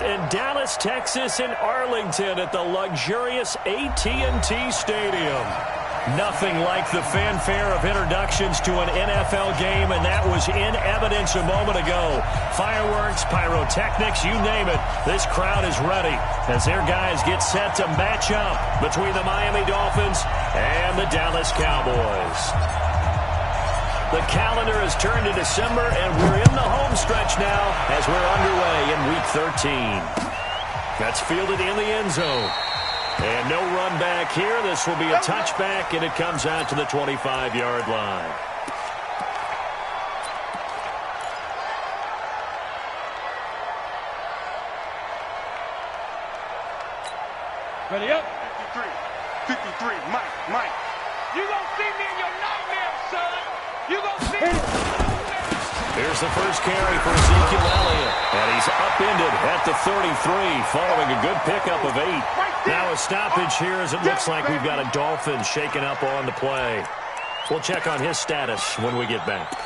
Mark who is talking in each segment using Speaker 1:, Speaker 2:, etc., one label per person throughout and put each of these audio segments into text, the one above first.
Speaker 1: in Dallas, Texas, in Arlington at the luxurious AT&T Stadium. Nothing like the fanfare of introductions to an NFL game, and that was in evidence a moment ago. Fireworks, pyrotechnics, you name it. This crowd is ready as their guys get set to match up between the Miami Dolphins and the Dallas Cowboys. The calendar has turned to December, and we're in the home stretch now as we're underway in Week 13. That's fielded in the end zone. And no run back here. This will be a touchback, and it comes out to the 25-yard line.
Speaker 2: Ready up.
Speaker 3: 53, Mike.
Speaker 2: You gonna see me in your nightmares, son. You gonna see me.
Speaker 1: Here's the first carry for Ezekiel Elliott. And he's upended at the 33 following a good pickup of 8. Now a stoppage here as it looks like we've got a Dolphin shaken up on the play. We'll check on his status when we get back.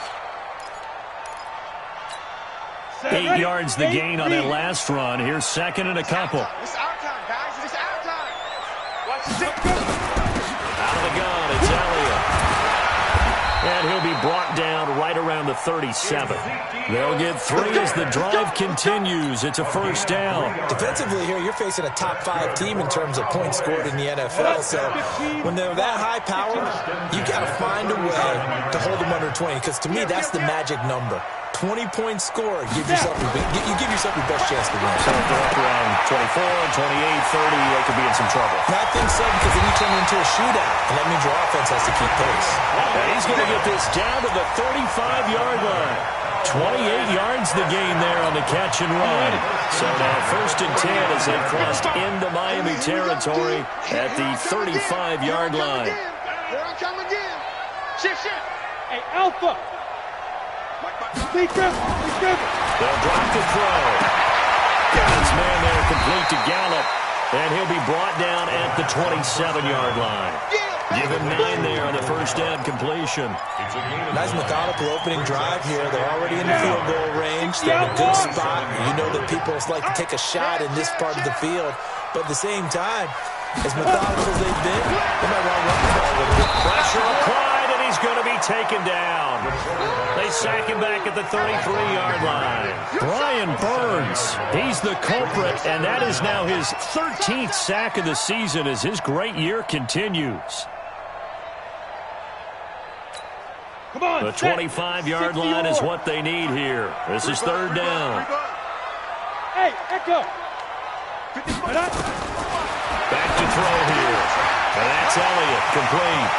Speaker 1: 8 yards the gain on that last run. Here's second and a couple.
Speaker 3: It's our time, guys. It's our time.
Speaker 2: Watch it.
Speaker 1: Out of the gun, it's Elliott. And he'll be brought down right around the 37. They'll get 3 as the drive continues. It's a first down.
Speaker 4: Defensively here, you're facing a top 5 team in terms of points scored in the NFL. So when they're that high powered, you got to find a way to hold them under 20. Because to me, that's the magic number. 20-point score, you give yourself your best chance to win.
Speaker 1: So if they're up around 24, 28, 30, they could be in some trouble.
Speaker 4: I think so, because then you turn it into a shootout, and that means your offense has to keep pace.
Speaker 1: And he's going to get this down to the 35-yard line. 28 yards the gain there on the catch and run. So now first and 10 as they've crossed into Miami territory at the 35-yard line.
Speaker 3: Here I come again. Shift.
Speaker 2: Hey, Alpha. Speak up.
Speaker 1: They'll drop the throw. Got his man there complete to Gallup. And he'll be brought down at the 27-yard line. Give him 9 there on the first down completion.
Speaker 4: Nice methodical opening drive here. They're already in the field goal range. They're in a good spot. You know that people like to take a shot in this part of the field. But at the same time, as methodical as they've been, they might want to run the ball a little bit.
Speaker 1: Pressure applied, and he's going to be taken down. They sack him back at the 33-yard line. Brian Burns, he's the culprit, and that is now his 13th sack of the season as his great year continues.
Speaker 2: Come on.
Speaker 1: The 25-yard line is what they need here. This is third down.
Speaker 2: Hey, Echo.
Speaker 1: Back to throw here. And that's Elliott, complete.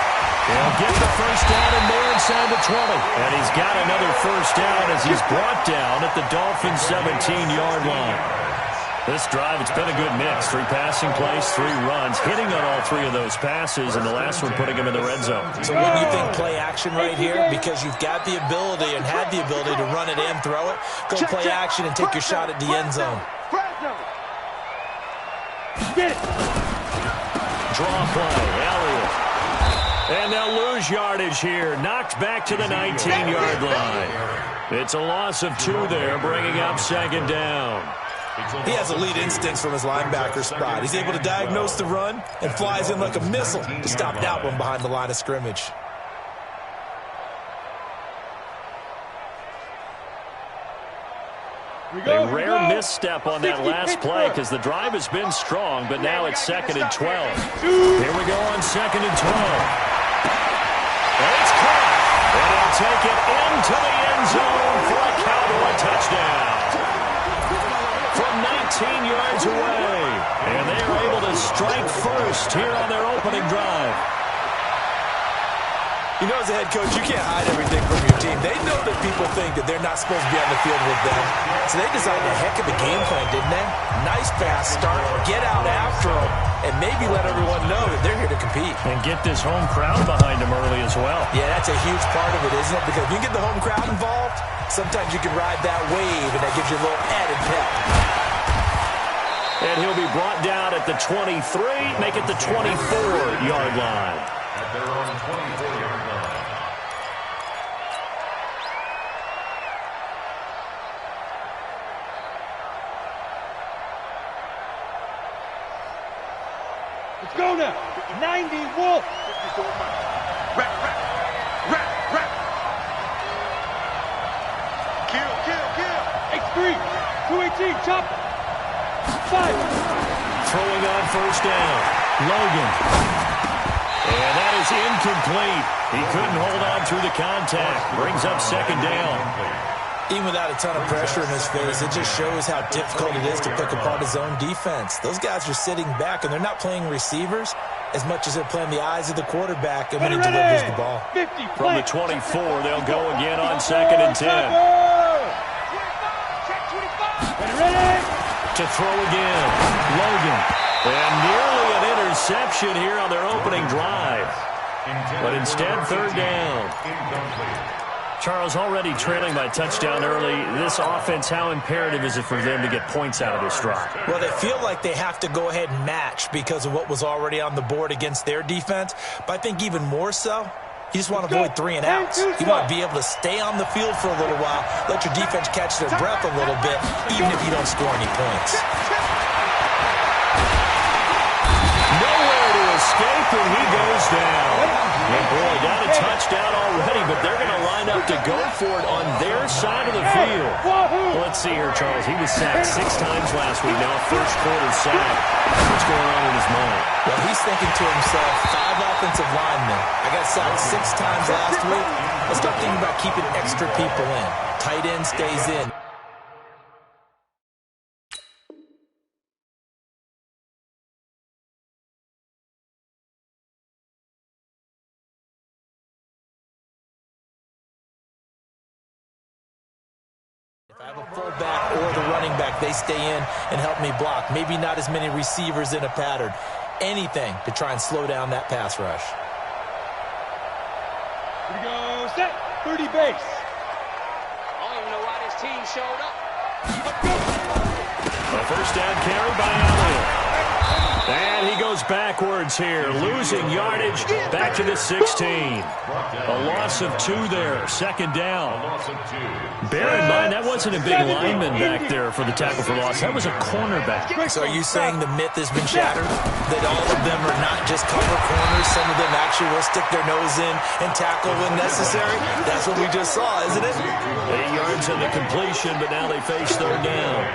Speaker 1: He'll get the first down and more inside the 20. And he's got another first down as he's brought down at the Dolphins' 17-yard line. This drive, it's been a good mix. 3 passing plays, 3 runs, hitting on all 3 of those passes, and the last one putting him in the red zone.
Speaker 4: So wouldn't you think play action right here? Because you've got the ability and had the ability to run it and throw it. Go play action and take your shot at the end zone.
Speaker 2: Get it.
Speaker 1: Draw play, Elliott. And they'll lose yardage here. Knocked back to the 19-yard line. It's a loss of 2 there, bringing up second down.
Speaker 4: He has elite instincts from his linebacker spot. He's able to diagnose the run and flies in like a missile to stop that one behind the line of scrimmage.
Speaker 1: A rare misstep on that last play because the drive has been strong, but now it's second and 12. Here we go on second and 12. And it's caught. And he'll take it into the end zone for a Cowboy touchdown. From 19 yards away. And they are able to strike first here on their opening drive.
Speaker 4: You know, as a head coach, you can't hide everything from your team. They know that people think that they're not supposed to be on the field with them. So they designed a heck of a game plan, didn't they? Nice fast start, get out after them, and maybe let everyone know that they're here to compete.
Speaker 1: And get this home crowd behind them early as well.
Speaker 4: Yeah, that's a huge part of it, isn't it? Because if you get the home crowd involved, sometimes you can ride that wave, and that gives you a little added pep.
Speaker 1: And he'll be brought down at the 23, make it the 24-yard line.
Speaker 5: At their own 24-yard line.
Speaker 2: Let's go now. 90 Wolf.
Speaker 3: 54 Mike. Rap. Kill.
Speaker 2: H3. 218. Chop. 5.
Speaker 1: Throwing on first down. Logan. And that is incomplete. He couldn't hold on through the contact. Brings up second down.
Speaker 4: Even without a ton of pressure in his face, it just shows how difficult it is to pick apart his own defense. Those guys are sitting back, and they're not playing receivers as much as they're playing the eyes of the quarterback and when he delivers the ball.
Speaker 2: 50.
Speaker 1: From the 24, they'll go again on 2nd and 10.
Speaker 2: 25. Ready.
Speaker 1: To throw again. Logan. And nearly an interception here on their opening drive. But instead, third down. Charles, already trailing by touchdown early. This offense, how imperative is it for them to get points out of this drive?
Speaker 4: Well, they feel like they have to go ahead and match because of what was already on the board against their defense. But I think even more so, you just want to avoid 3 and outs. You want to be able to stay on the field for a little while, let your defense catch their breath a little bit, even if you don't score any points.
Speaker 1: Nowhere to escape, and he goes down. And boy, got a touchdown already, but they're going to line up to go for it on their side of the field. Well, let's see here, Charles. He was sacked 6 times last week. Now first quarter sack. What's going on in his mind?
Speaker 4: Well, he's thinking to himself, 5 offensive linemen. I got sacked 6 times last week. Let's start thinking about keeping extra people in. Tight end stays in. If I have a fullback or the running back, they stay in and help me block. Maybe not as many receivers in a pattern. Anything to try and slow down that pass rush.
Speaker 2: Here we go. Set. 30 base.
Speaker 3: I don't even know why this team showed up.
Speaker 1: A first down carry by Elliott. And he goes backwards here, losing yardage back to the 16. A loss of 2 there, second down. Bear in mind, that wasn't a big lineman back there for the tackle for loss. That was a cornerback.
Speaker 4: So are you saying the myth has been shattered? That all of them are not just cover corners? Some of them actually will stick their nose in and tackle when necessary? That's what we just saw, isn't it?
Speaker 1: 8 yards on the completion, but now they face third down.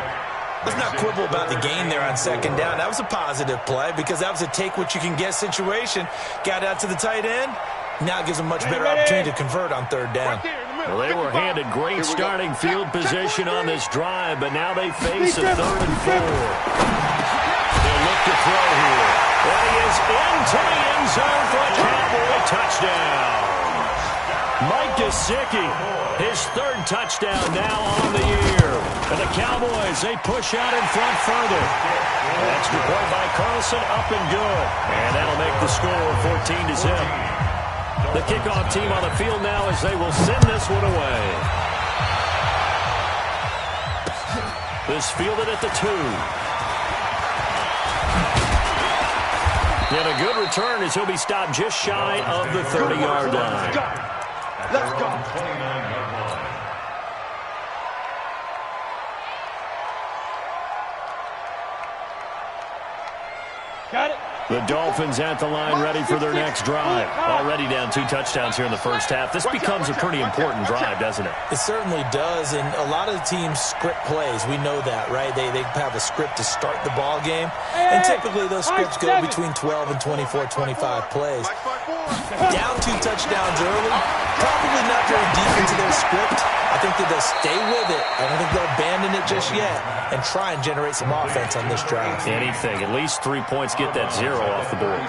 Speaker 4: Let's not quibble about the gain there on second down. That was a positive play because that was a take-what-you-can-get situation. Got out to the tight end. Now it gives them much better opportunity to convert on third down.
Speaker 1: Well, they were handed great starting field position on this drive, but now they face a 3rd and 4. They'll look to throw here. And he is into the end zone for a Cowboy touchdown. Mike Gesicki, his 3rd touchdown now on the year. And the Cowboys, they push out in front further. Extra point by Carlson, up and good. And that'll make the score 14-0. The kickoff team on the field now as they will send this one away. This fielded at the 2. And a good return as he'll be stopped just shy of the 30-yard line.
Speaker 3: Let's go.
Speaker 5: 29-yard line.
Speaker 2: Got it.
Speaker 1: The Dolphins at the line ready for their next drive. Already down 2 touchdowns here in the first half. This becomes a pretty important drive, doesn't it?
Speaker 4: It certainly does, and a lot of the teams script plays. We know that, right? They have a script to start the ball game, and typically those scripts go between 12 and 24, 25 plays. Down 2 touchdowns early, probably not very deep into their script. I think that they'll stay with it. I don't think they'll abandon it just yet and try and generate some offense on this drive.
Speaker 1: Anything. At least 3 points, get that 0 off the board.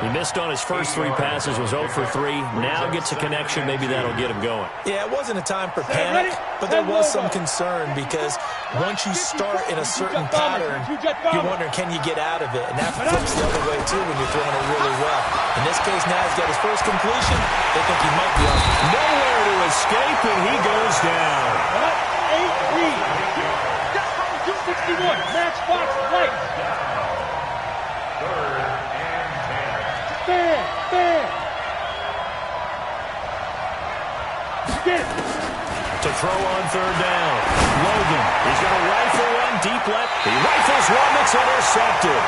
Speaker 1: He missed on his first 3 passes, was 0 for 3. Now gets a connection. Maybe that'll get him going.
Speaker 4: Yeah, it wasn't a time for panic, but there was some concern because once you start in a certain pattern, you're wondering, can you get out of it? And that flips the other way, too, when you're throwing it really well. In this case, now he's got his first completion. They think he might be on.
Speaker 1: Nowhere to escape, and he goes down.
Speaker 2: 8-3. 61. Matchbox right. Stand. Get it.
Speaker 1: To throw on third down. Logan, he's going to rifle one deep left. He rifles one that's intercepted.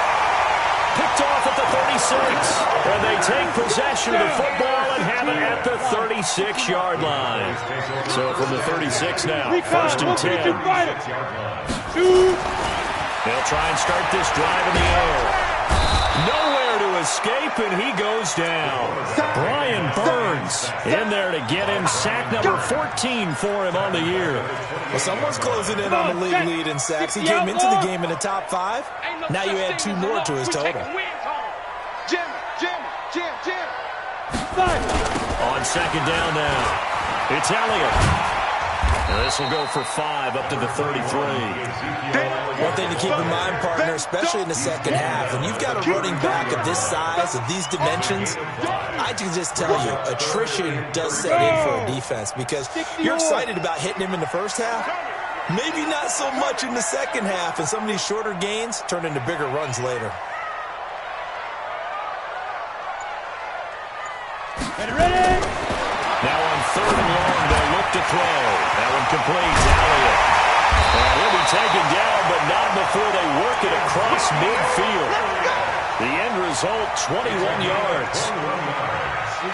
Speaker 1: picked off at the 36. And they take possession of the football and have it at the 36-yard line. So from the 36 now, first and 10. They'll try and start this drive in the air. Nowhere to escape, and he goes down. Brian Burns in there to get him sack number 14 for him on the year.
Speaker 4: Well, someone's closing in on the league lead in sacks. He came into the game in the top 5. Now you add 2 more to his total.
Speaker 1: On second down now, it's Elliott. And this will go for 5 up to the 33.
Speaker 4: One thing to keep in mind, partner, especially in the second half, when you've got a running back of this size, of these dimensions, I can just tell you, attrition does set in for a defense because you're excited about hitting him in the first half. Maybe not so much in the second half, and some of these shorter gains turn into bigger runs later.
Speaker 2: Ready?
Speaker 1: Now on third and long, they'll look to throw. That one complete. Elliott. And he'll be taken down, but not before they work it across midfield. The end result, 21 yards.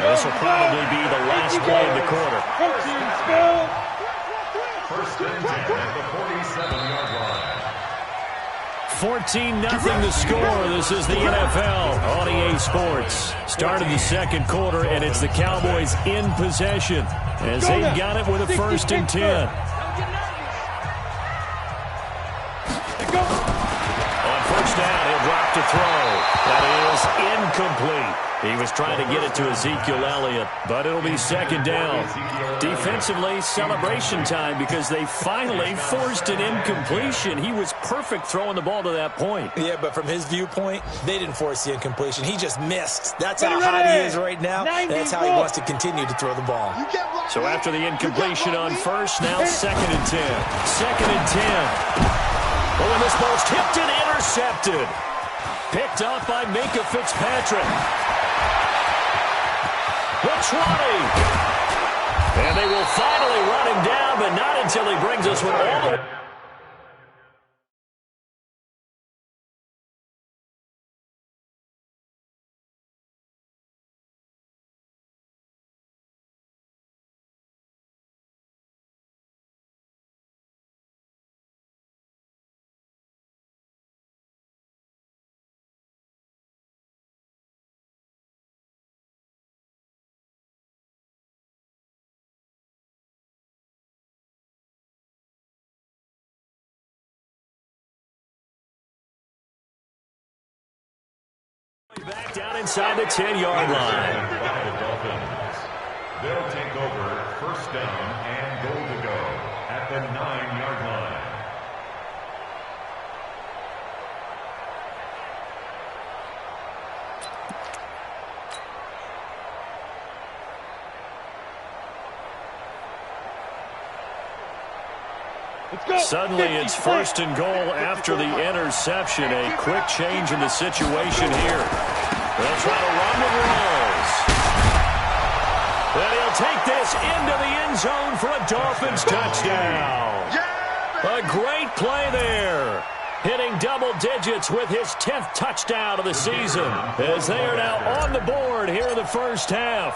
Speaker 1: This will probably be the last play of the quarter.
Speaker 5: First and 10 at the 47-yard line.
Speaker 1: 14-0 the score. This is the NFL on EA Sports. Start of the second quarter, and it's the Cowboys in possession as they've got it with a first and 10. On first down, he'll drop to throw. That is incomplete. He was trying to get it to Ezekiel Elliott, but it'll be second down. Defensively, celebration time because they finally forced an incompletion. He was perfect throwing the ball to that point.
Speaker 4: Yeah, but from his viewpoint, they didn't force the incompletion. He just missed. That's how hot he is right now. That's how he wants to continue to throw the ball.
Speaker 1: So after the incompletion on first, now second and 10. Second and 10. Oh, and this ball's tipped and intercepted. Picked up by Minkah Fitzpatrick. The 20. And they will finally run him down, but not until he brings us with all the... Back down inside the 10-yard line.
Speaker 5: By the Dolphins. They'll take over first down and goal to go at the 9-yard line.
Speaker 1: Suddenly it's first and goal after the interception. A quick change in the situation here. They'll try to run with Rawls. And he'll take this into the end zone for a Dolphins touchdown. A great play there. Hitting double digits with his 10th touchdown of the season as they are now on the board here in the first half.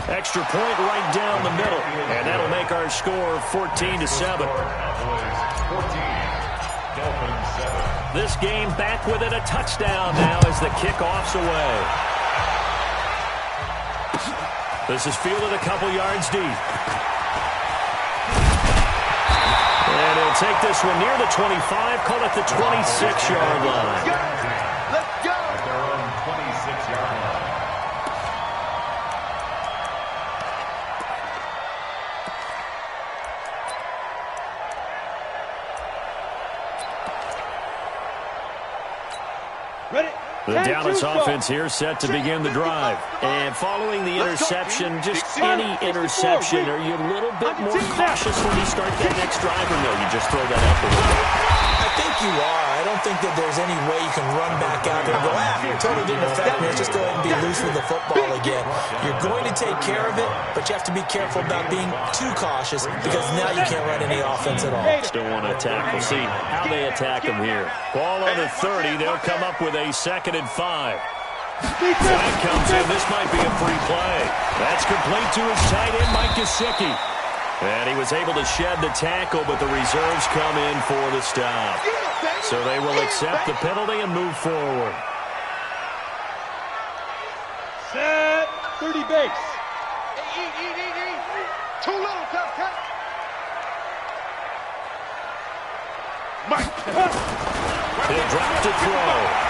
Speaker 1: Extra point right down the middle, and that'll make our score 14-7. This game back within a touchdown now as the kickoff's away. This is fielded a couple yards deep. And he'll take this one near the 25, call it the 26-yard line.
Speaker 5: Let's go! At their own 26-yard line.
Speaker 1: The Dallas offense here set to begin the drive. And following the interception, just any interception, are you a little bit more cautious when you start that next drive, or no, you just throw that out the window?
Speaker 4: I think you are. I don't think that there's any way you can run back out there and go, totally didn't affect me. Let's just go ahead and be loose with the football again. You're going to take care of it, but you have to be careful about being too cautious because now you can't run any offense at all.
Speaker 1: Still want to attack. We'll see how they attack him here. Ball on the 30. They'll come up with a 2nd and 5. Flag comes in. This might be a free play. That's complete to his tight end, Mike Gesicki. And he was able to shed the tackle, but the reserves come in for the stop. So they will accept the penalty and move forward.
Speaker 2: Set. 30 base. Eat. Too little, cut. Mike.
Speaker 1: He'll drop to throw.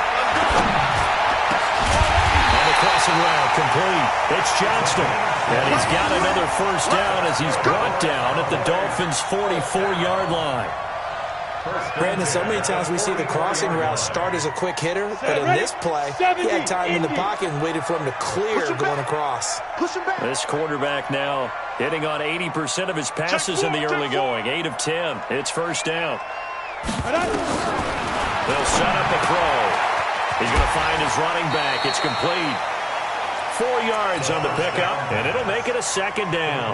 Speaker 1: Crossing route complete. It's Johnston. And he's got another first down as he's brought down at the Dolphins' 44-yard line.
Speaker 4: Brandon, so many times we see the crossing route start as a quick hitter, but in this play, he had time in the pocket and waited for him to clear going across.
Speaker 1: This quarterback now hitting on 80% of his passes in the early going. 8 of 10. It's first down. They'll set up a throw. He's going to find his running back. It's complete. 4 yards on the pickup, and it'll make it a 2nd down.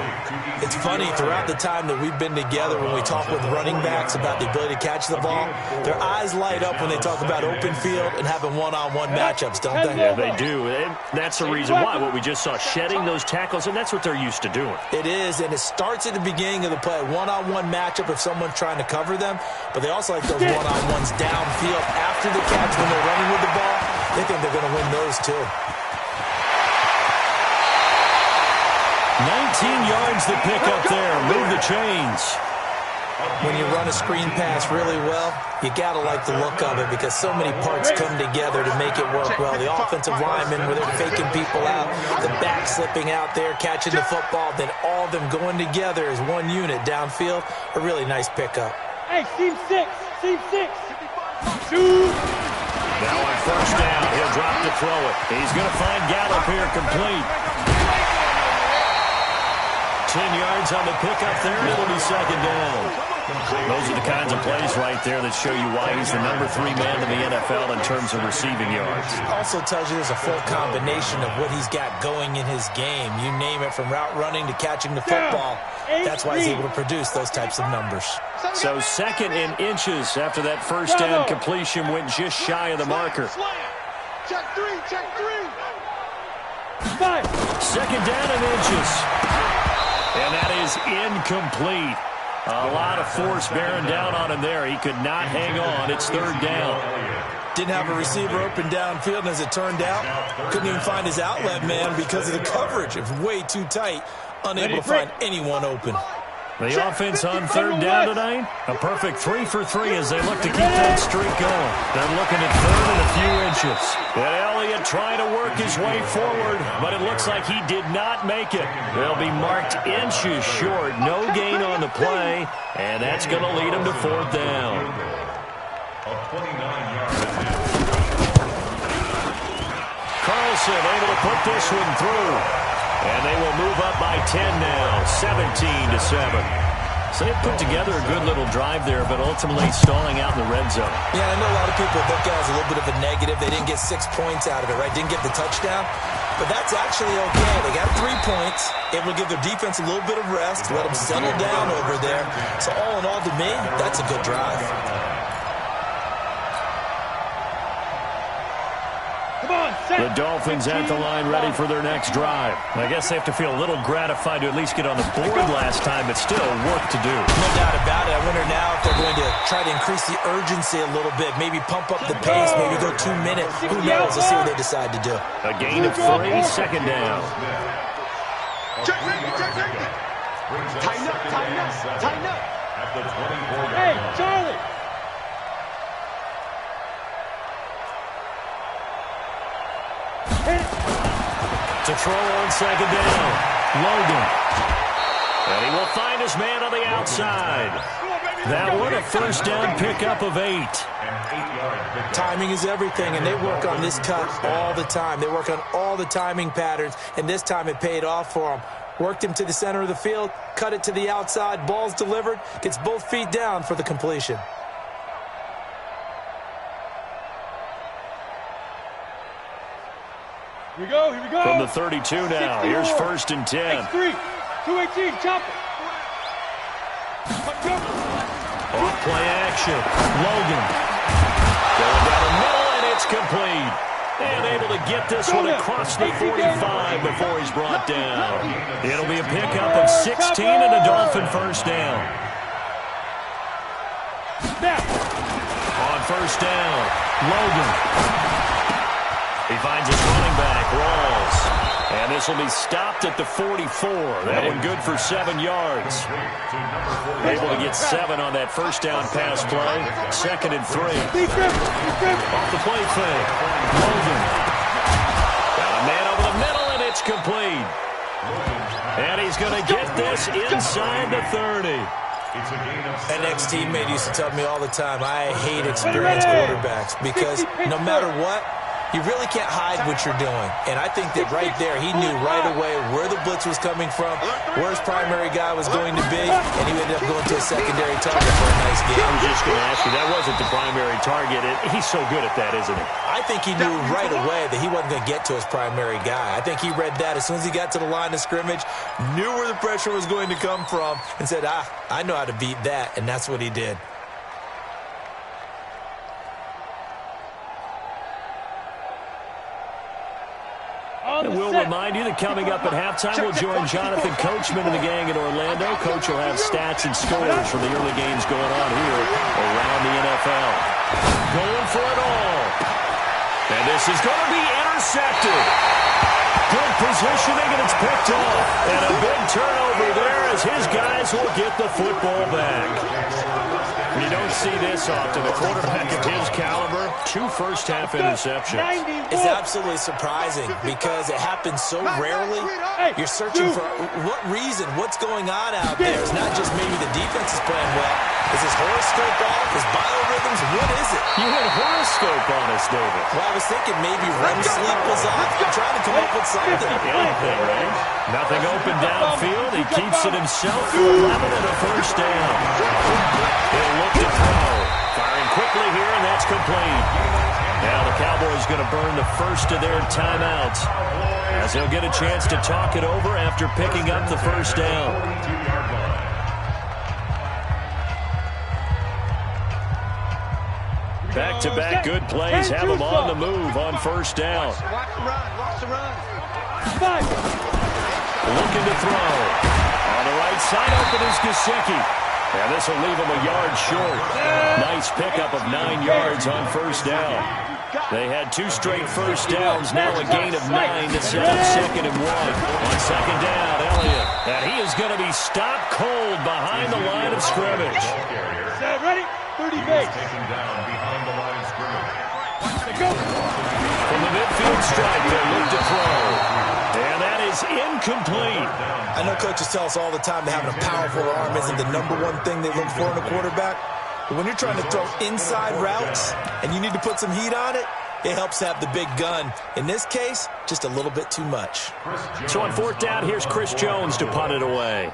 Speaker 4: It's funny, throughout the time that we've been together, when we talk with running backs about the ability to catch the ball, their eyes light up when they talk about open field and having one-on-one matchups, don't they?
Speaker 1: Yeah, they do. And that's the reason why. What we just saw, shedding those tackles, and that's what they're used to doing.
Speaker 4: It is, and it starts at the beginning of the play. One-on-one matchup if someone's trying to cover them, but they also like those one-on-ones downfield after the catch when they're running with the ball. They think they're going to win those, too.
Speaker 1: 19 yards to pick up there. Move the chains.
Speaker 4: When you run a screen pass really well, you got to like the look of it because so many parts come together to make it work well. The offensive linemen, where they're faking people out, the back slipping out there, catching the football, then all of them going together as one unit downfield. A really nice pickup.
Speaker 2: Hey, seam 6. 2.
Speaker 1: Now on first down, he'll drop to throw it. He's going to find Gallup here complete. 10 yards on the pickup there. It'll be 2nd down. Those are the kinds of plays right there that show you why he's the number 3 man in the NFL in terms of receiving yards.
Speaker 4: Also tells you there's a full combination of what he's got going in his game. You name it, from route running to catching the football. That's why he's able to produce those types of numbers.
Speaker 1: So 2nd in inches after that first down completion went just shy of the marker.
Speaker 2: Check 3.
Speaker 1: 2nd down in inches. And that is incomplete. A lot of force bearing down on him there. He could not hang on. It's 3rd down.
Speaker 4: Didn't have a receiver open downfield, and as it turned out, couldn't even find his outlet man because of the coverage. It was way too tight, unable to find anyone open.
Speaker 1: The offense on 3rd down tonight, a perfect 3 for 3 as they look to keep that streak going. They're looking at 3rd and a few inches. And Elliott trying to work his way forward, but it looks like he did not make it. They'll be marked inches short. No gain on the play, and that's going to lead them to 4th down. Carlson able to put this one through. And they will move up by 10 now, 17-7. So they put together a good little drive there, but ultimately stalling out in the red zone.
Speaker 4: Yeah, I know a lot of people look at it as a little bit of a negative. They didn't get 6 points out of it, right? Didn't get the touchdown. But that's actually okay. They got 3 points. Able to give their defense a little bit of rest, let them settle down over there. So all in all, to me, that's a good drive.
Speaker 1: The Dolphins at the line ready for their next drive. I guess they have to feel a little gratified to at least get on the board last time, but still work to do.
Speaker 4: No doubt about it. I wonder now if they're going to try to increase the urgency a little bit, maybe pump up the pace, maybe go 2 minutes. Who knows? Let's see what they decide to do.
Speaker 1: A gain of 3, 2nd down.
Speaker 2: Tighten up. Hey, Charlie.
Speaker 1: To throw on 2nd down, Logan. And he will find his man on the outside. That one a first down pickup of 8.
Speaker 4: Timing is everything, and they work on this cut all the time. They work on all the timing patterns, and this time it paid off for them. Worked him to the center of the field, cut it to the outside, ball's delivered, gets both feet down for the completion.
Speaker 2: Here we go, here we go.
Speaker 1: From the 32 now, here's 1st and 10.
Speaker 2: X3, 218, chop it.
Speaker 1: Off play action. Logan. Going down the middle, and it's complete. And able to get this one across the 45 before he's brought down. It'll be a pickup of 16 and a Dolphin 1st down. On 1st down, Logan. He finds his running back, Rawls. And this will be stopped at the 44. That one good for 7 yards. Able to get 7 on that 1st down pass play. 2nd and 3. Off the play fake. Logan. Got a man over the middle, and it's complete. And he's going to get this inside the 30.
Speaker 4: An ex-teammate used to tell me all the time, I hate experienced quarterbacks because no matter what, you really can't hide what you're doing. And I think that right there, he knew right away where the blitz was coming from, where his primary guy was going to be, and he ended up going to a secondary target for a nice game.
Speaker 1: I was just going to ask you, that wasn't the primary target. He's so good at that, isn't he?
Speaker 4: I think he knew right away that he wasn't going to get to his primary guy. I think he read that as soon as he got to the line of scrimmage, knew where the pressure was going to come from, and said, I know how to beat that, and that's what he did.
Speaker 1: And we'll remind you that coming up at halftime, we'll join Jonathan Coachman and the gang in Orlando. Coach will have stats and scores from the early games going on here around the NFL. Going for it all. And this is going to be intercepted. Good positioning, and it's picked off. And a big turnover there as his guys will get the football back. You don't see this often. A quarterback of his caliber, 2 first-half interceptions.
Speaker 4: It's absolutely surprising because it happens so rarely. You're searching for what reason, what's going on out there. It's not just maybe the defense is playing well. Is his horoscope off? His biorhythms? What is it?
Speaker 1: You had a horoscope on us, David.
Speaker 4: Well, I was thinking maybe REM sleep was off. I'm trying to come up with something.
Speaker 1: Anything, right? Nothing open downfield. He keeps it himself for 11 and a 1st down. He'll look to throw. Firing quickly here, and that's complete. Now the Cowboys going to burn the first of their timeouts as they'll get a chance to talk it over after picking up the 1st down. Back-to-back good plays have them on the move on 1st down.
Speaker 3: Watch the run. Watch the run.
Speaker 1: Looking to throw. On the right side, open is Gesicki. And this will leave him a yard short. Nice pickup of 9 yards on 1st down. They had 2 straight 1st downs, now a gain of 9 to set up 2nd and 1. On 2nd down, Elliott. And he is going to be stopped cold behind the line of scrimmage.
Speaker 2: Ready? 30 base.
Speaker 5: Taken down behind the line of scrimmage.
Speaker 1: From the midfield stripe, they look to throw. And that is incomplete.
Speaker 4: I know coaches tell us all the time that having a powerful arm isn't the #1 thing they look for in a quarterback. But when you're trying to throw inside routes and you need to put some heat on it, it helps have the big gun. In this case, just a little bit too much.
Speaker 1: So on 4th down, here's Chris Jones to punt it away.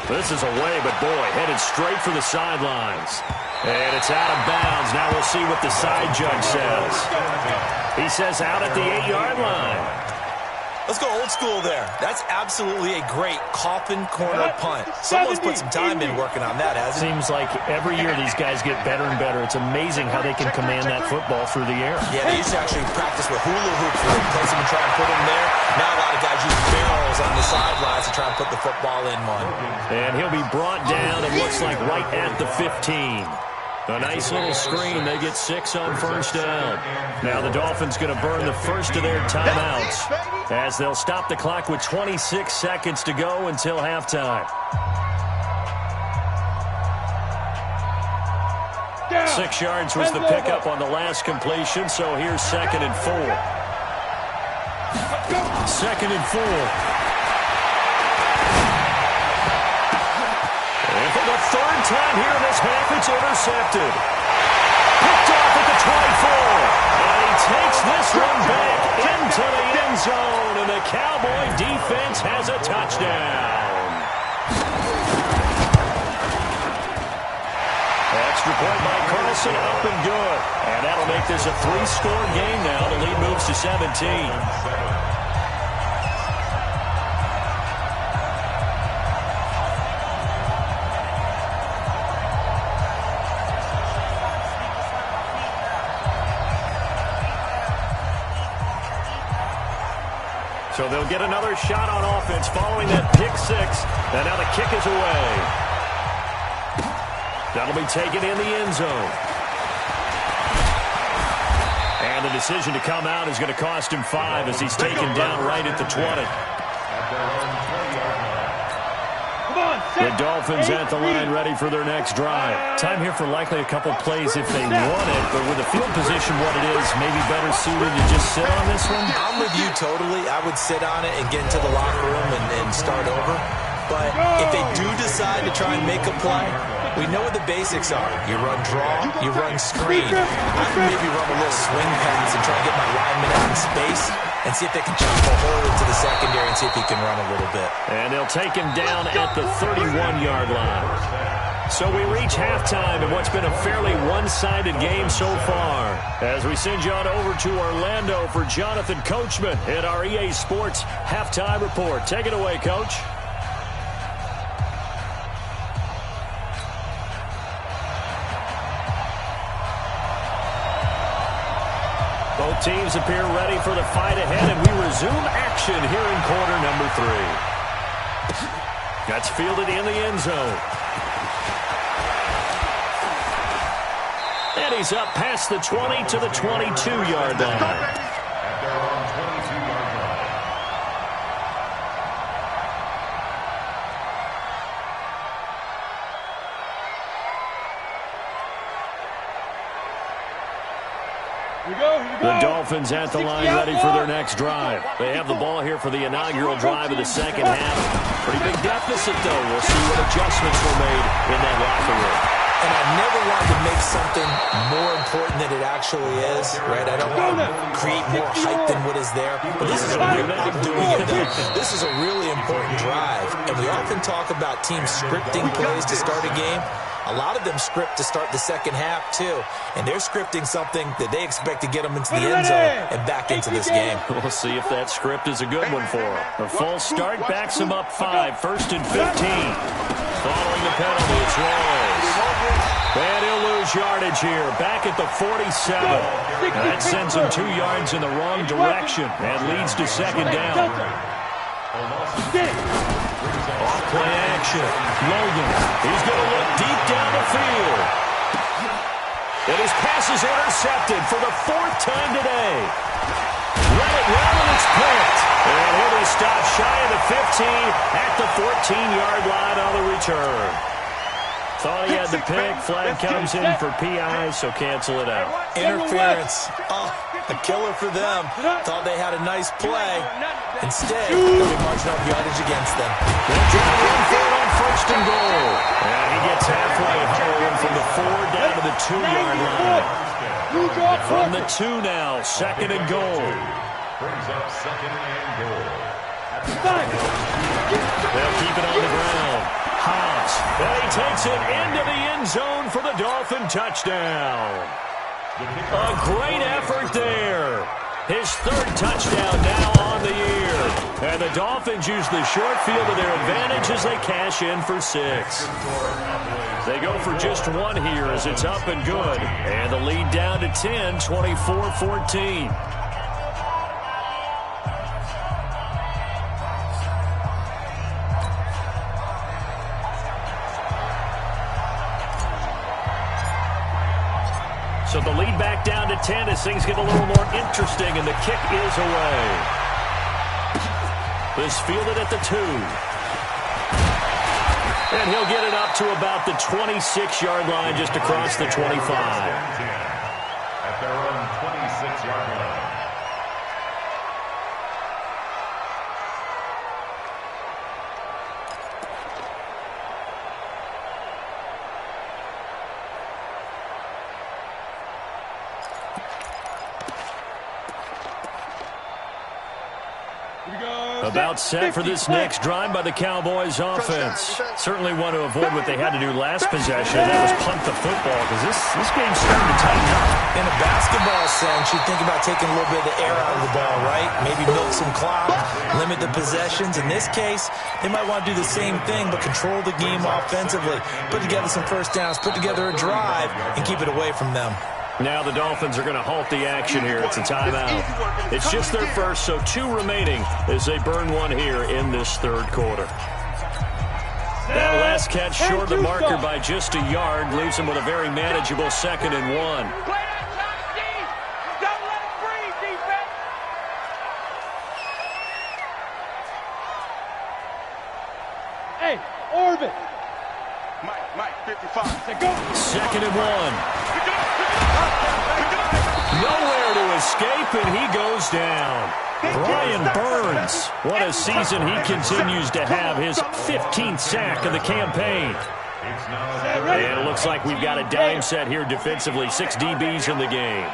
Speaker 1: This is away, but boy, headed straight for the sidelines. And it's out of bounds. Now we'll see what the side judge says. He says out at the 8-yard line.
Speaker 4: Let's go old school there. That's absolutely a great coffin corner punt. Someone's put some time in working on that, hasn't it?
Speaker 1: Seems like every year these guys get better and better. It's amazing how they can command that football through the air.
Speaker 4: Yeah, they used to actually practice with hula hoops where they place them and try and put them there. Now a lot of guys use barrels on the sidelines to try and put the football in one.
Speaker 1: And he'll be brought down, it looks like, right at the 15. A nice little screen. They get 6 on 1st down. Now the Dolphins going to burn the first of their timeouts as they'll stop the clock with 26 seconds to go until halftime. 6 yards was the pickup on the last completion, so here's 2nd and 4. 2nd and 4. And for the 3rd time here in this half, it's intercepted. Picked off at the 24. And he takes this one back into the end zone, and the Cowboy defense has a touchdown. Extra point by Carl takes it up and good. And that'll make this a 3-score game now. The lead moves to 17. So they'll get another shot on offense following that pick six. And now the kick is away. That'll be taken in the end zone. And the decision to come out is going to cost him 5 as he's taken down right at the 20. The Dolphins at the line ready for their next drive. Time here for likely a couple plays if they want it, but with the field position what it is, maybe better suited to just sit on this one?
Speaker 4: I'm with you totally. I would sit on it and get into the locker room and start over. But if they do decide to try and make a play, we know what the basics are. You run draw, you run screen. I can maybe run a little swing pass and try and get my lineman out in space and see if they can chop a hole into the secondary and see if he can run a little bit.
Speaker 1: And they'll take him down at the 31-yard line. So we reach halftime in what's been a fairly one-sided game so far. As we send you on over to Orlando for Jonathan Coachman at our EA Sports Halftime Report. Take it away, Coach. Both teams appear ready for the fight ahead, and we resume action here in quarter number 3. That's fielded in the end zone. And he's up past the 20 to the 22-yard line. The Dolphins at the line ready for their next drive. They have the ball here for the inaugural drive of the second half. Pretty big deficit, though. We'll see what adjustments were made in that locker room.
Speaker 4: And I never wanted to make something more important than it actually is, right? I don't want to create more hype than what is there. But this is a This is a really important drive. And we often talk about teams scripting plays to start a game. A lot of them script to start the second half, too. And they're scripting something that they expect to get them into the end zone and back into this game.
Speaker 1: We'll see if that script is a good one for them. A false start backs them up 5, 1st and 15. Following the penalty, it's Rose. And he'll lose yardage here, back at the 47. And that sends him 2 yards in the wrong direction and leads to second down. Off-play action. Logan, he's going to look deep down the field. And his pass is intercepted for the 4th time today. Let it run, and it's picked. And he'll be stopped shy of the 15 at the 14-yard line on the return. Thought he had the pick. Flag comes in for PI, so cancel it out.
Speaker 4: Interference. Oh, a killer for them. Thought they had a nice play. Instead, they'll be marching up yardage against them.
Speaker 1: They'll try to run for it on 1st and goal. And he gets halfway home from the 4 down to the 2-yard line. From the 2 now, 2nd and goal.
Speaker 5: Brings up 2nd and goal.
Speaker 1: They'll keep it on the ground. Hobbs, and he takes it into the end zone for the Dolphin touchdown. A great effort there. His 3rd touchdown now on the year. And the Dolphins use the short field to their advantage as they cash in for 6. They go for just 1 here as it's up and good. And the lead down to 10, 24-14. So the lead back down to 10 as things get a little more interesting, and the kick is away. This fielded at the 2. And he'll get it up to about the 26-yard line, just across the 25.
Speaker 5: At their own 26-yard line.
Speaker 1: A About set for this next drive by the Cowboys offense. Certainly want to avoid what they had to do last possession, and that was punt the football, because this game's starting to tighten up.
Speaker 4: In a basketball sense, you think about taking a little bit of the air out of the ball, right? Maybe milk some clock, limit the possessions. In this case, they might want to do the same thing, but control the game offensively. Put together some first downs, put together a drive, and keep it away from them.
Speaker 1: Now the Dolphins are going to halt the action here. It's a timeout. It's just their first, so 2 remaining as they burn one here in this third quarter. That last catch short of the marker by just a yard leaves them with a very manageable 2nd and 1.
Speaker 2: Play that time, D. Don't let it breathe, defense.
Speaker 6: Hey, Orvin.
Speaker 2: Mike, 55.
Speaker 1: 2nd and 1. Nowhere to escape, and he goes down. Brian Burns, what a season he continues to have, his 15th sack of the campaign. And it looks like we've got a dime set here defensively, 6 DBs in the game.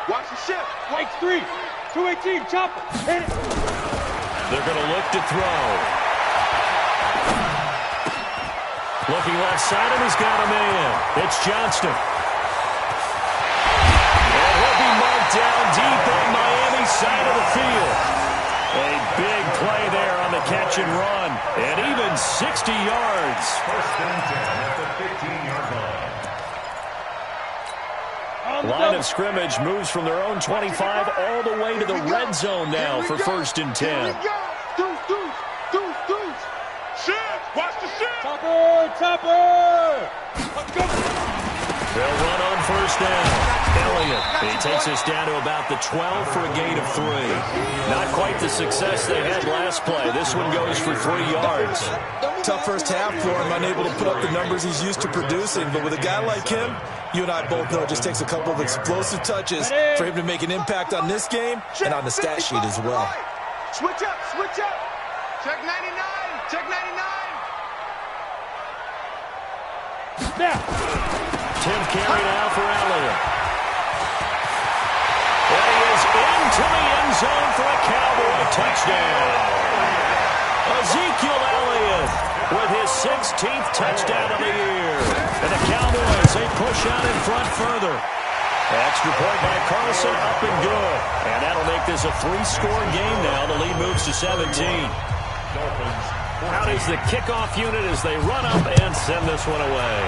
Speaker 2: Watch the shift.
Speaker 6: Mike's 3. 218, chopper. Hit it.
Speaker 1: They're going to look to throw. Looking left side, and he's got a man. It's Johnston. And he'll be marked down deep on Miami's side of the field. A big play there on the catch and run. And even 60 yards.
Speaker 5: First and 10 at the 15-yard line.
Speaker 1: Line of scrimmage moves from their own 25 all the way to the red zone now for 1st and 10.
Speaker 2: Watch the shift.
Speaker 6: Chopper. Let's go.
Speaker 1: They'll run on 1st down. Elliott, he takes us down to about the 12 for a gain of 3. Not quite the success they had last play. This one goes for 3 yards.
Speaker 4: Tough first half for him, unable to put up the numbers he's used to producing. But with a guy like him, you and I both know it just takes a couple of explosive touches for him to make an impact on this game and on the stat sheet as well.
Speaker 2: Switch up. Check 99. Check 99.
Speaker 6: Now.
Speaker 1: 10th carry now for Elliott. And he is into the end zone for a Cowboy touchdown. Ezekiel Elliott with his 16th touchdown of the year. And the Cowboys, they push out in front further. Extra point by Carlson, up and good. And that'll make this a 3-score game now. The lead moves to 17. Out is the kickoff unit as they run up and send this one away.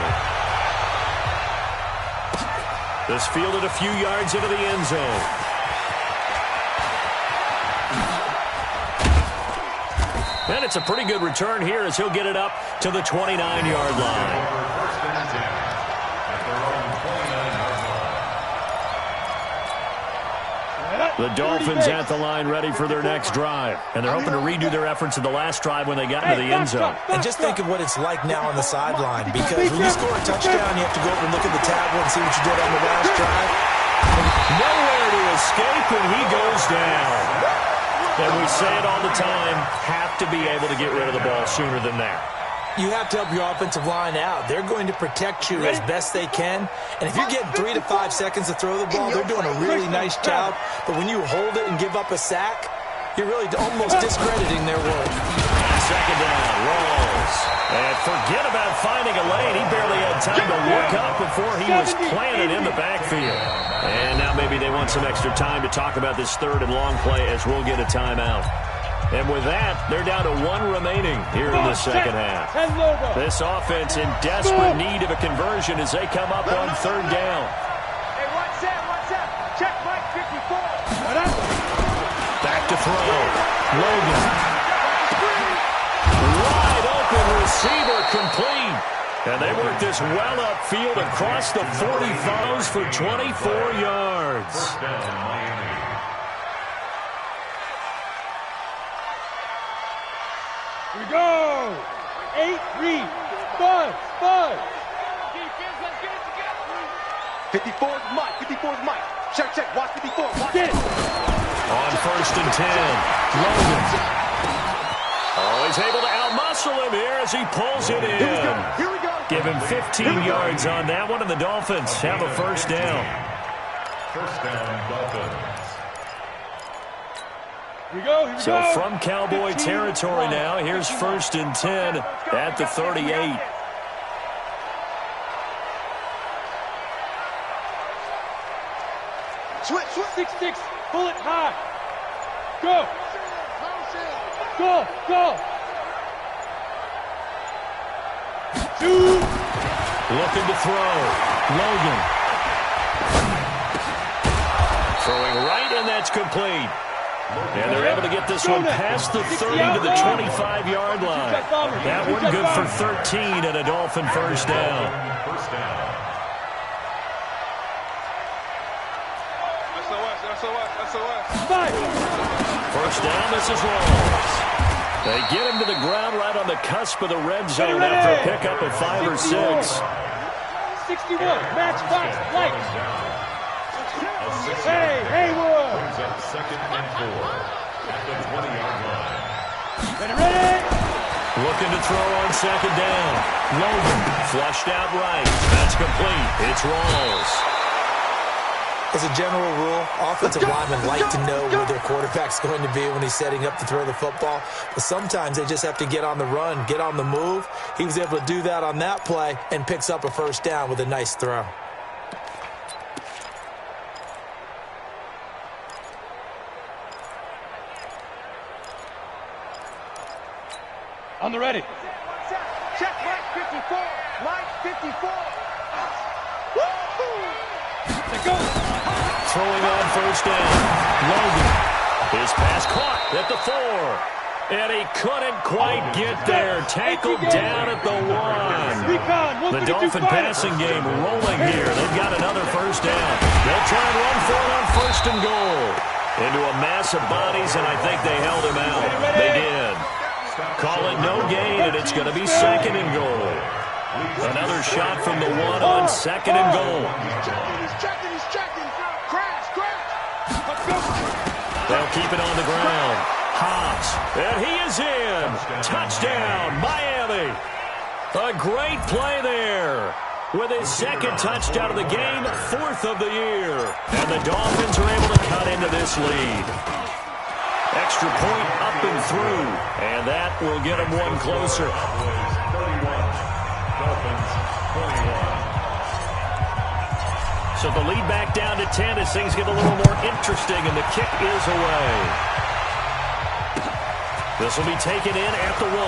Speaker 1: This fielded a few yards into the end zone. And it's a pretty good return here as he'll get it up to the 29-yard line. The Dolphins at the line ready for their next drive. And they're hoping to redo their efforts in the last drive when they got into the end zone.
Speaker 4: And just think of what it's like now on the sideline, because when you score a touchdown, you have to go over and look at the tablet and see what you did on the last drive.
Speaker 1: Nowhere to escape, and he goes down. And we say it all the time, have to be able to get rid of the ball sooner than that.
Speaker 4: You have to help your offensive line out. They're going to protect you as best they can. And if you're getting 3 to 5 seconds to throw the ball, they're doing a really nice job. But when you hold it and give up a sack, you're really almost discrediting their work.
Speaker 1: 2nd down, rolls. And forget about finding a lane. He barely had time to look up before he was planted in the backfield. And now maybe they want some extra time to talk about this 3rd and long play as we'll get a timeout. And with that, they're down to 1 remaining here in the second half. This offense in desperate need of a conversion as they come up on 3rd down.
Speaker 2: Hey, what's that? Check Mike 54.
Speaker 1: Back to throw. Logan. Wide open receiver complete. And they work this well upfield across the 45 for 24 yards.
Speaker 5: First down, Miami.
Speaker 6: Here we go. 8-3. Buzz.
Speaker 2: Defense, let's get it together. 54's Mike. 54's Mike. Check. Watch 54. Watch
Speaker 6: Get it.
Speaker 1: On 1st and 10, Logan. Oh, he's able to outmuscle him here as he pulls it in.
Speaker 2: Here we go.
Speaker 1: Give him 15 yards on that one, and the Dolphins have a 1st down.
Speaker 5: First down, Dolphins.
Speaker 6: Here we go.
Speaker 1: So from Cowboy territory now, here's 1st and 10 at the 38.
Speaker 2: Switch.
Speaker 6: 6-6. Pull it high. Go. Go. Shoot.
Speaker 1: Looking to throw. Logan. Throwing right, and that's complete. And they're able to get this one past the 30 to the 25-yard line. That one good for 13 and a Dolphin first down. First down, this is Rawls. They get him to the ground right on the cusp of the red zone after a pickup of 5 or 6.
Speaker 6: 61, match box, light. Hey, Haywood.
Speaker 5: Brings up 2nd and 4 at the 20-yard line.
Speaker 6: Ready.
Speaker 1: Looking to throw on 2nd down. Logan flushed out right. That's complete. It's Rawls.
Speaker 4: As a general rule, offensive linemen like to know where their quarterback's going to be when he's setting up to throw the football. But sometimes they just have to get on the run, get on the move. He was able to do that on that play and picks up a first down with a nice throw.
Speaker 6: On the ready.
Speaker 2: Check, Mike 54. Mike 54.
Speaker 6: Let's go.
Speaker 1: Throwing on first down. Logan. His pass caught at the 4. And he couldn't quite get there. Tackled down at the 1. The Dolphin passing game rolling here. They've got another first down. They'll try and run for it on 1st and goal. Into a mass of bodies, and I think they held him out. They did. Call it no gain, and it's going to be 2nd and goal. Another shot from the 1 on 2nd and goal.
Speaker 2: He's checking. Crash.
Speaker 1: They'll keep it on the ground. Hobbs, and he is in. Touchdown, Miami. A great play there. With his 2nd touchdown of the game, 4th of the year. And the Dolphins are able to cut into this lead. Extra point up and through. And that will get them one closer.
Speaker 5: Dolphins 21.
Speaker 1: So the lead back down to 10 as things get a little more interesting, and the kick is away. This will be taken in at the 1.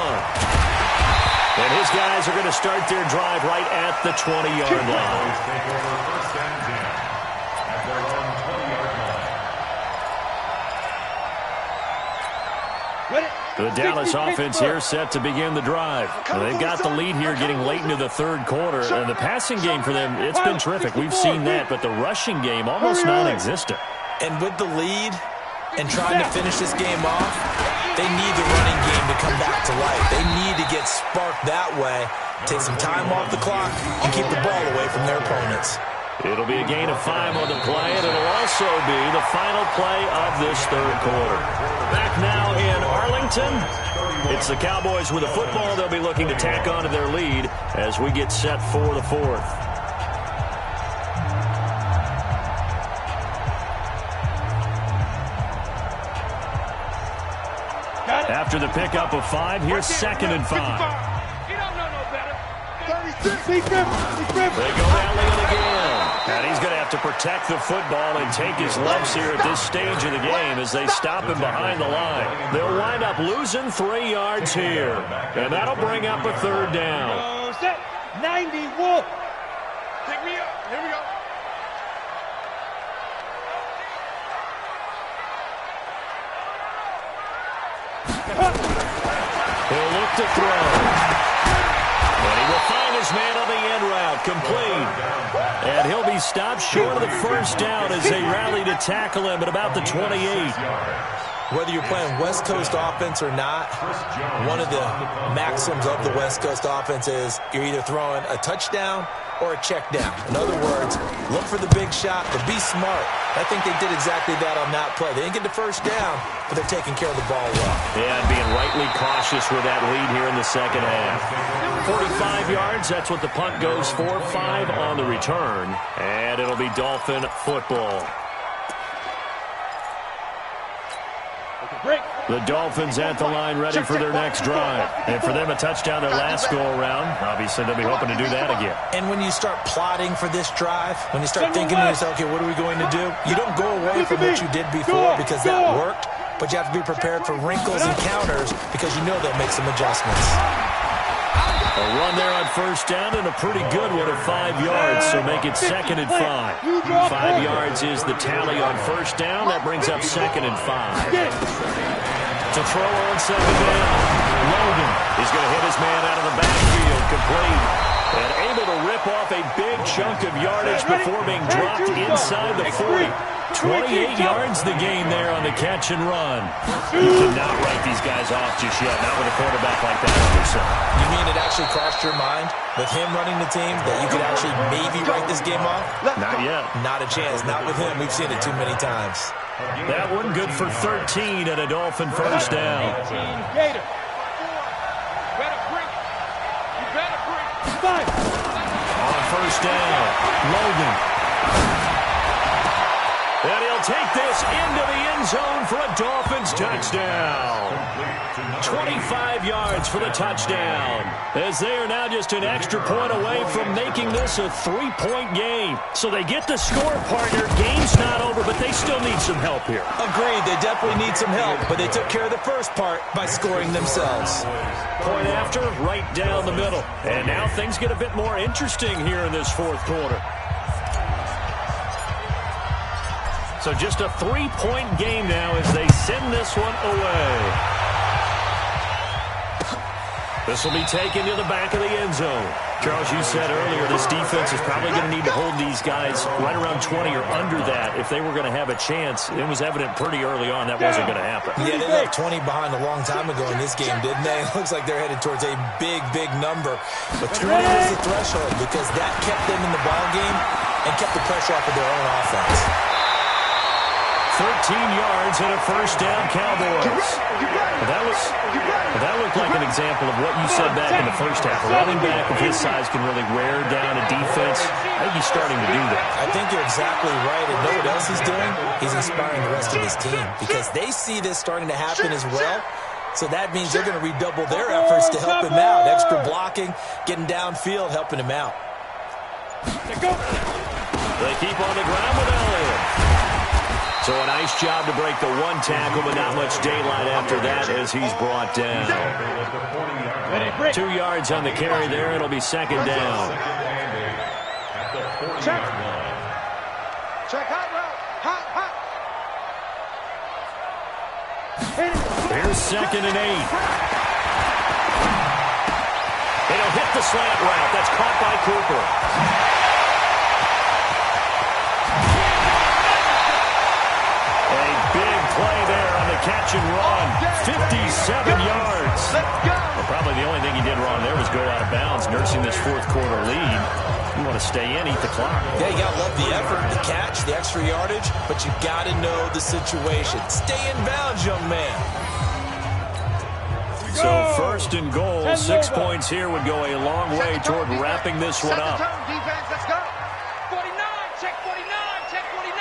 Speaker 1: And his guys are going to start their drive right at the 20-yard line.
Speaker 5: Take over 1st and 10 at their own 20-yard line.
Speaker 6: Ready.
Speaker 1: The Dallas offense here set to begin the drive. They've got the lead here getting late into the 3rd quarter. And the passing game for them, it's been terrific. We've seen that, but the rushing game almost non-existent.
Speaker 4: And with the lead and trying to finish this game off, they need the running game to come back to life. They need to get sparked that way, take some time off the clock, and keep the ball away from their opponents.
Speaker 1: It'll be a gain of 5 on the play, and it'll also be the final play of this 3rd quarter. Back now in Arlington, it's the Cowboys with the football. They'll be looking to tack on to their lead as we get set for the 4th. After the pickup of 5, here's 2nd and 5.
Speaker 3: You don't know no better.
Speaker 2: 36.
Speaker 1: They go rallying again. And he's going to have to protect the football and take his lumps here at this stage of the game as they stop him behind the line. They'll wind up losing 3 yards here. And that'll bring up a 3rd down.
Speaker 6: Set. 90 Wolf.
Speaker 2: Pick me up. Here we go.
Speaker 1: He'll look to throw. And he will find his man on the end route, complete. And he'll be stopped short of the first down as they rally to tackle him at about the 28.
Speaker 4: Whether you're playing West Coast offense or not, one of the maxims of the West Coast offense is you're either throwing a touchdown or a check down. In other words, look for the big shot, but be smart. I think they did exactly that on that play. They didn't get the first down, but they're taking care of the ball well.
Speaker 1: Yeah, and being rightly cautious with that lead here in the second half. 45 yards, that's what the punt goes for. 5 on the return, and it'll be Dolphin football. The Dolphins at the line ready for their next drive. And for them, a touchdown their last go-around. Obviously, they'll be hoping to do that again.
Speaker 4: And when you start plotting for this drive, when you start thinking to yourself, okay, what are we going to do? You don't go away from what you did before because that worked, but you have to be prepared for wrinkles and counters because you know they'll make some adjustments.
Speaker 1: A run there on first down and a pretty good one at 5 yards, so make it 2nd and 5. 5 yards is the tally on first down. That brings up 2nd and 5. To throw on 2nd down. Logan is going to hit his man out of the backfield, complete. And able to rip off a big chunk of yardage before being dropped inside the 40. 28 yards the gain there on the catch and run. You cannot write these guys off just yet, not with a quarterback like that on your side.
Speaker 4: You mean it actually crossed your mind with him running the team that you could actually maybe write this game off?
Speaker 1: Not yet.
Speaker 4: Not a chance. Not with him. We've seen it too many times.
Speaker 1: That one good for 13 and a Dolphin first down. On first down, Logan. And he'll take this into the end zone for a Dolphins touchdown. 25 yards for the touchdown, as they are now just an extra point away from making this a 3-point game. So they get the score, partner. Game's not over, but they still need some help here.
Speaker 4: Agreed. They definitely need some help, but they took care of the first part by scoring themselves.
Speaker 1: Point after, right down the middle. And now things get a bit more interesting here in this fourth quarter. So just a 3-point game now as they send this one away. This will be taken to the back of the end zone. Charles, you said earlier this defense is probably going to need to hold these guys right around 20 or under that if they were going to have a chance. It was evident pretty early on that wasn't going to happen.
Speaker 4: Yeah, they left 20 behind a long time ago in this game, didn't they? It looks like they're headed towards a big, big number. But 20 was the threshold because that kept them in the ball game and kept the pressure off of their own offense.
Speaker 1: 13 yards and a first down, Cowboys. That looked like an example of what you said back in the first half. A running back of his size can really wear down a defense. I think he's starting to do that.
Speaker 4: I think you're exactly right. And know what else he's doing? He's inspiring the rest of his team because they see this starting to happen as well. So that means they're going to redouble their efforts to help him out. Extra blocking, getting downfield, helping him out.
Speaker 1: They keep on the ground with Elliott. So a nice job to break the one tackle, but not much daylight after that as he's brought down. 2 yards on the carry there. It'll be second down.
Speaker 2: Check. Check hot route. Hot.
Speaker 1: Here's 2nd and 8. It'll hit the slant route. That's caught by Cooper. Play there on the catch and run. 57 yards. Well, probably the only thing he did wrong there was go out of bounds, nursing this fourth quarter lead. You want to stay in, eat the clock.
Speaker 4: Yeah, you got to love the effort, the catch, the extra yardage, but you got to know the situation. Stay in bounds, young man.
Speaker 1: So 1st and goal, 6 points here would go a long way toward wrapping this one up.
Speaker 3: Defense, let's go. 49, check 49, check 49.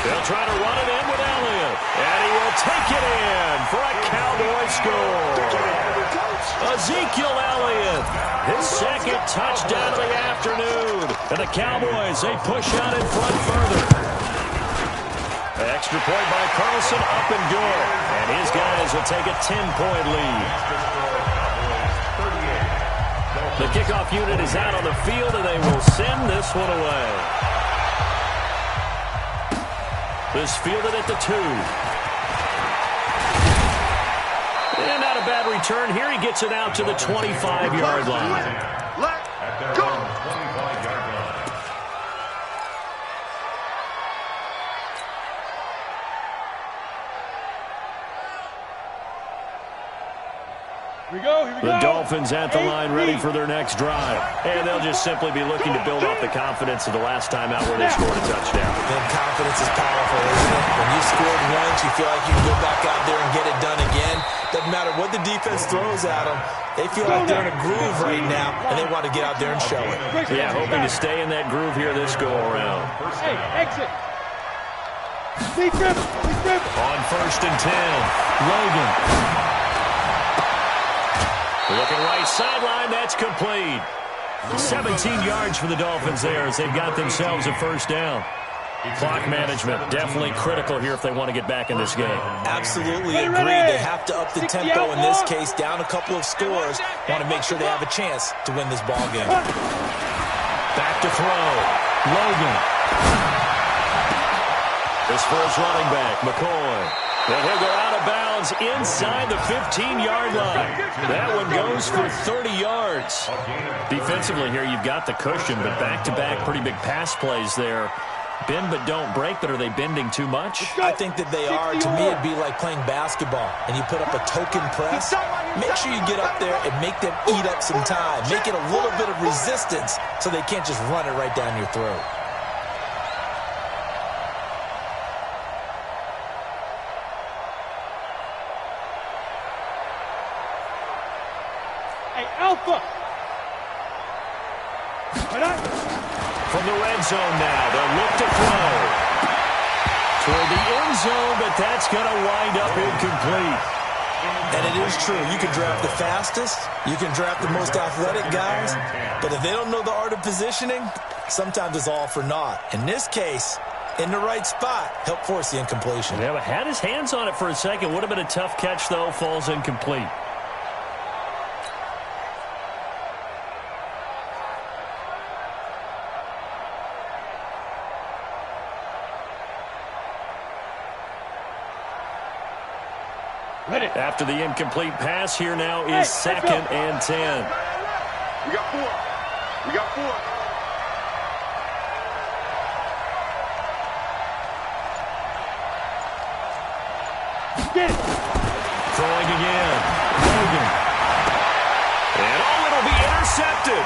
Speaker 1: They'll try to run it in with Elliott. And he will take it in for a Cowboy score. Ezekiel Elliott, his 2nd touchdown of the afternoon. And the Cowboys, they push out in front further. Extra point by Carlson, up and good. And his guys will take a 10-point lead. The kickoff unit is out on the field, and they will send this one away. This fielded at the 2. And not a bad return here. He gets it out to the 25-yard line.
Speaker 2: Let's go.
Speaker 6: Here we go.
Speaker 1: The Dolphins at the line ready for their next drive. And they'll just simply be looking to build off the confidence of the last time out where they scored a touchdown.
Speaker 4: Then confidence is powerful, isn't it? When you scored once, you feel like you can go back out there and get it done again. Doesn't matter what the defense throws at them. They feel like they're in a groove right now, and they want to get out there and show it.
Speaker 1: Yeah, hoping to stay in that groove here this go-around.
Speaker 6: Hey, exit. Deep grip.
Speaker 1: On 1st and 10, Logan. Looking right sideline, that's complete. 17 yards for the Dolphins there as they've got themselves a first down. Clock management definitely critical here if they want to get back in this game.
Speaker 4: Absolutely agree. They have to up the tempo in this case, down a couple of scores. Want to make sure they have a chance to win this ball game.
Speaker 1: Back to throw. Logan. This first running back, McCoy. And he'll go out of bounds inside the 15-yard line. That one goes for 30 yards. Defensively here, you've got the cushion, but back-to-back pretty big pass plays there. Bend but don't break, but are they bending too much?
Speaker 4: I think that they are. To me, it'd be like playing basketball, and you put up a token press. Make sure you get up there and make them eat up some time. Make it a little bit of resistance so they can't just run it right down your throat.
Speaker 6: Alpha.
Speaker 1: From the red zone now, they'll look to throw. Toward the end zone, but that's going to wind up incomplete.
Speaker 4: And it is true. You can draft the fastest. You can draft the most athletic guys. But if they don't know the art of positioning, sometimes it's all for naught. In this case, in the right spot, help force the incompletion.
Speaker 1: Yeah, but had his hands on it for a second. Would have been a tough catch, though. Falls incomplete. After the incomplete pass, here now is 2nd and 10.
Speaker 2: We got 4. We got 4.
Speaker 6: Get it.
Speaker 1: Throwing again. Logan. And it'll be intercepted.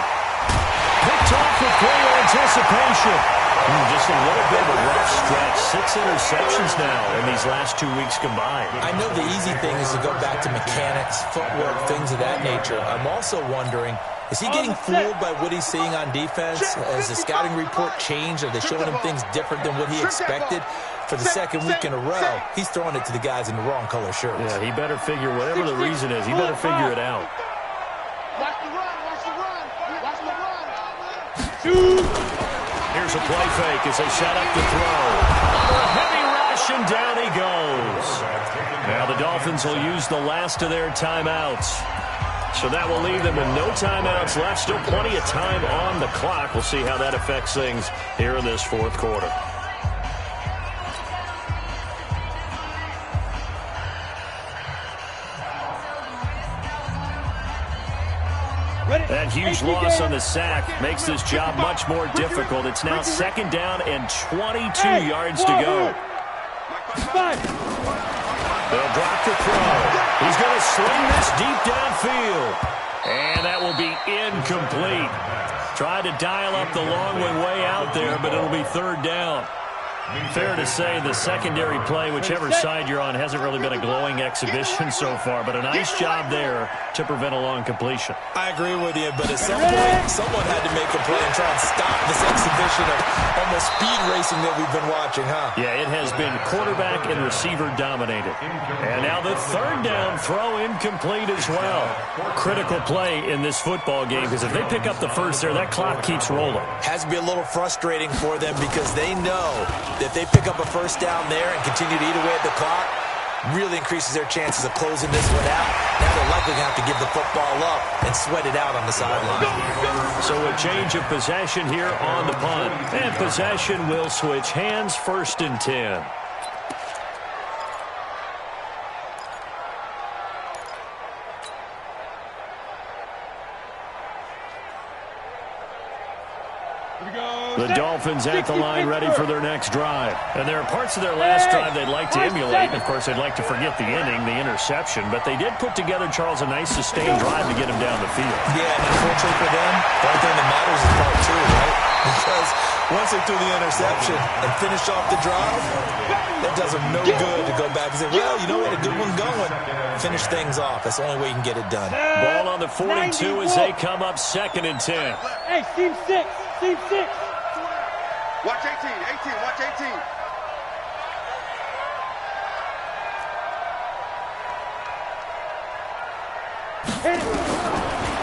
Speaker 1: Picked off with great anticipation. Just a little bit of a rough stretch. 6 interceptions now in these last 2 weeks combined.
Speaker 4: I know the easy thing is to go back to mechanics, footwork, things of that nature. I'm also wondering, is he getting fooled by what he's seeing on defense? Has the scouting report changed? Are they showing him things different than what he expected? For the 2nd week in a row, he's throwing it to the guys in the wrong color shirts.
Speaker 1: Yeah, he better figure, whatever the reason is, he better figure it out.
Speaker 3: Watch the run. Watch the run. Watch the run.
Speaker 1: Here's a play fake as they set up to throw. A heavy rush, and down he goes. Now the Dolphins will use the last of their timeouts. So that will leave them with no timeouts left. Still plenty of time on the clock. We'll see how that affects things here in this 4th quarter. That huge loss on the sack makes this job much more difficult. It's now 2nd down and 22 yards to go. They'll drop the throw. He's going to sling this deep downfield. And that will be incomplete. Tried to dial up the long way out there, but it'll be 3rd down. Fair to say the secondary play, whichever side you're on, hasn't really been a glowing exhibition so far, but a nice job there to prevent a long completion.
Speaker 4: I agree with you, but at some point, someone had to make a play and try and stop this exhibition of almost speed racing that we've been watching, huh?
Speaker 1: Yeah, it has been quarterback and receiver dominated. And now the 3rd down throw incomplete as well. Critical play in this football game, because if they pick up the first there, that clock keeps rolling.
Speaker 4: Has to be a little frustrating for them because they know that if they pick up a first down there and continue to eat away at the clock, really increases their chances of closing this one out. Now they're likely going to have to give the football up and sweat it out on the sideline.
Speaker 1: So a change of possession here on the punt. And possession will switch hands. 1st and 10.
Speaker 6: Here we go.
Speaker 1: The Dolphins at the line ready for their next drive. And there are parts of their last drive they'd like to emulate. And of course, they'd like to forget the inning, the interception. But they did put together, Charles, a nice sustained drive to get him down the field.
Speaker 4: Yeah, and unfortunately for them, the only thing that matters is part two, right? Because once they threw the interception and finished off the drive, that does them no good to go back and say, well, you know, we had a good one going. Finish things off. That's the only way you can get it done.
Speaker 1: Ball on the 42 as they come up 2nd and 10.
Speaker 6: Hey, team 6. Team 6.
Speaker 2: Watch 18. 18. Watch 18.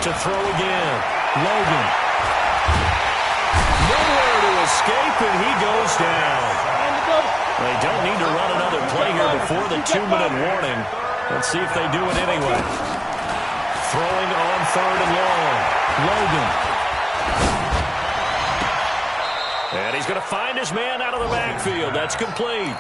Speaker 1: To throw again. Logan. Nowhere to escape, and he goes down. They don't need to run another play here before the 2-minute warning. Let's see if they do it anyway. Throwing on 3rd and long. Logan. And he's going to find his man out of the backfield. That's complete.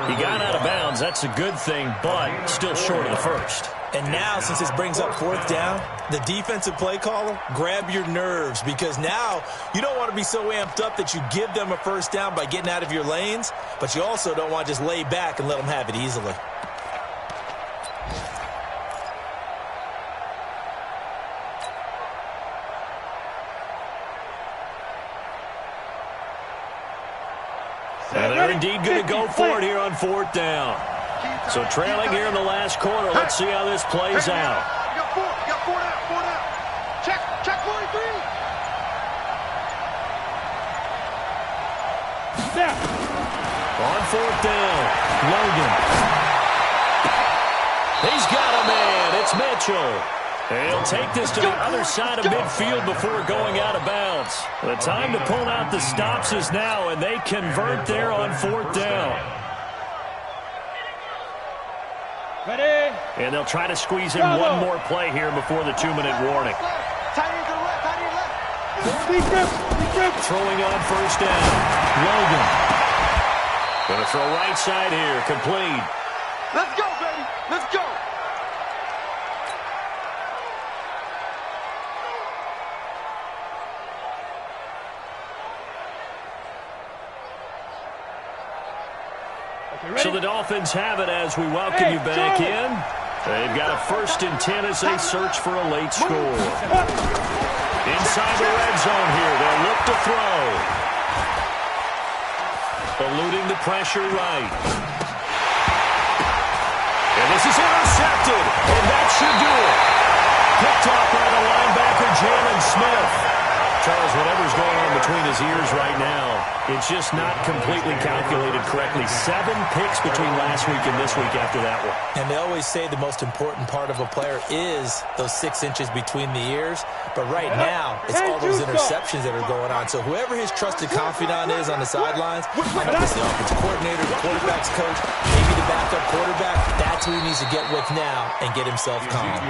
Speaker 1: He got out of bounds. That's a good thing, but still short of the first.
Speaker 4: And now, since this brings up 4th down, the defensive play caller, grab your nerves, because now you don't want to be so amped up that you give them a 1st down by getting out of your lanes, but you also don't want to just lay back and let them have it easily.
Speaker 1: And they're indeed going to go for it here on 4th down. So trailing here in the last quarter. Let's see how this plays out.
Speaker 2: You got 4. You got 4 down. 4 down. Check 43.
Speaker 6: Snap.
Speaker 1: On 4th down, Logan. He's got a man. It's Mitchell. And he'll take this to the other side of midfield before going out of bounds. The time to pull out the stops is now, and they convert there on 4th down.
Speaker 6: Ready.
Speaker 1: And they'll try to squeeze in one more play here before the 2-minute warning.
Speaker 2: Tight end to the left. Tight end left.
Speaker 6: Deep grip.
Speaker 1: Throwing on 1st down, Logan. Going to throw right side here, complete.
Speaker 2: Let's go, baby. Let's go.
Speaker 1: So the Dolphins have it as we welcome you back in. They've got a 1st and 10 as they search for a late score. Inside the red zone here, they'll look to throw. Eluding the pressure right. And this is intercepted, and that should do it. Picked off by the linebacker, Jalen Smith. Charles, whatever's going on between his ears right now, it's just not completely calculated correctly. 7 picks between last week and this week after that one.
Speaker 4: And they always say the most important part of a player is those 6 inches between the ears. But right now, it's all those interceptions that are going on. So whoever his trusted confidant is on the sidelines, I don't know if it's the offensive coordinator, the quarterback's coach, maybe the backup quarterback, that's who he needs to get with now and get himself calm.